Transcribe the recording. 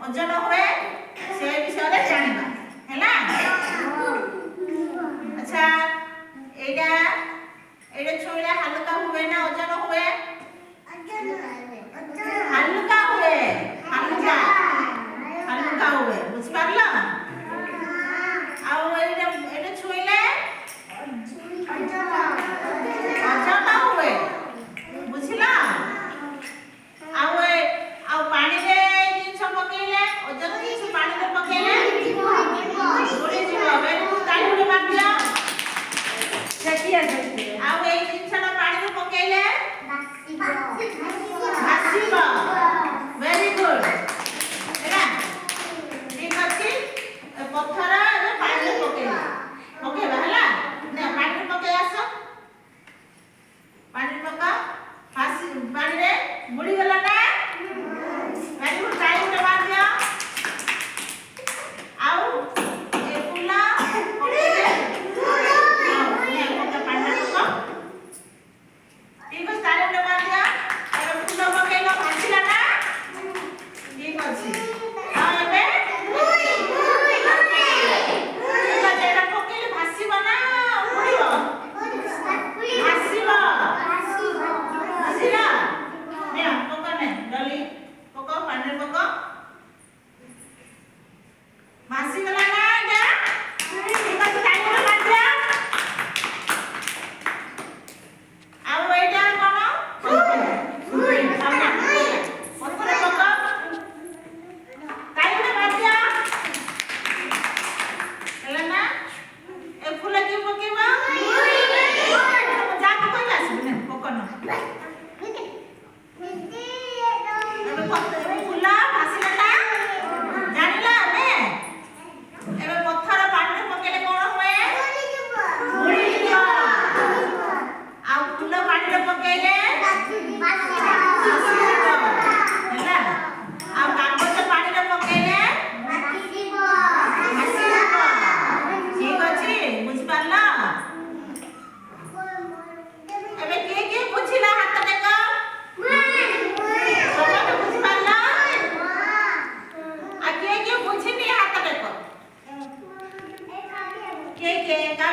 ଓଜନ ହୁଏ ସେ ବିଷୟରେ ଜାଣିବା ହେଲା। ଆଚ୍ଛା ଏଇଟା ଛୁଇଁଲେ ହାଲୁକା ହୁଏ ନା ଓଜନ ହୁଏ? ହାଲୁକା ହୁଏ, ହାଲୁକା ହୁଏ, ବୁଝିପାରିଲ? ଆଉ ଏଇଟା ଛୁଇଁଲେ ଓଜନ ହୁଏ, ବୁଝିଲ? ଆଉ ପାଣିରେ ଜିନିଷ ପକେଇଲେ ଓଜନ ଜିନିଷ ପାଣିରେ ପକେଇଲେ ଉଡ଼ିଯିବ। ତାଳି ଗୋଟେ ମାରିଦିଅ। ଆଉ ଏଇ ଜିନିଷଟା ପାଣିରେ ପକେଇଲେ ଭାସିବ। ଭେରି ଗୁଡ୍ ହେଲା, ଠିକ ଅଛି। ପଥର ଏବେ ପାଣିରେ ପକେଇବା ହେଲା। ପାଣିରେ ପକେଇ ଆସ, ପାଣିରେ ପକା, ପାଣିରେ ବୁଡ଼ିଗଲା ନା? ଭେରି ଗୁଡ୍, ତାଳି ଗୋଟେ ମାରିଦିଅ। ଆଉ ଏ ଫୁଲ ପକେଇଲେ ପାଣିରେ ପକ, ଠିକ ଅଛି, ତାଳି ଗୋଟେ ମାରିଦିଅ। ଏବେ ଫୁଲ ପକେଇଲ, ଭାସିଲା ନା? ଠିକ ଅଛି। ଆଉ ଏବେ ଏଇଟା ପକେଇଲେ ଭାସିବ ନା ଉଡ଼ିବ? ଭାସିବ, ବୁଝିଲ? ନିଅ ପକ, ନେ ଡଲି ପକ, ପାଣିରେ ପକ, ଭାସିଗଲା ନା ଏଇଟା? ଠିକ ଅଛି, ତାଳି ଗୋଟେ ମାରିଦିଅ। ଆଉ ଏଇଟା କଣ? ପଥର ପକ, ତାଳି ଗୋଟେ ମାରିଦିଅ। ହେଲା ନା? ଏ ଫୁଲ କିଏ ପକେଇବ? ଯାକୁ କହିଲେ ଆସିବୁ ନା ପକନ। ଏବେ ଫୁଲ ଭାସିଲା ନା? ଜାଣିଲ? ଏବେ ପଥର ପାଣିରେ ପକେଇଲେ କଣ ହୁଏ? ଉଡ଼ିଯିବ। ଆଉ ଫୁଲ ପାଣିରେ ପକେଇଲେ ଭାସିଯିବ, ହେଲା। ଆଉ କାଗଜ ପାଣିରେ ପକେଇଲେ ଭାସିଯିବ। ଠିକ ଅଛି, ବୁଝିପାରିଲ? ଏବେ କିଏ ବୁଝିଲା ହାତ ଟେକ। ସମସ୍ତେ ବୁଝିପାରିଲ? ଆଉ କିଏ ବୁଝିନି ହାତ ଟେକ। କିଏ ଏକା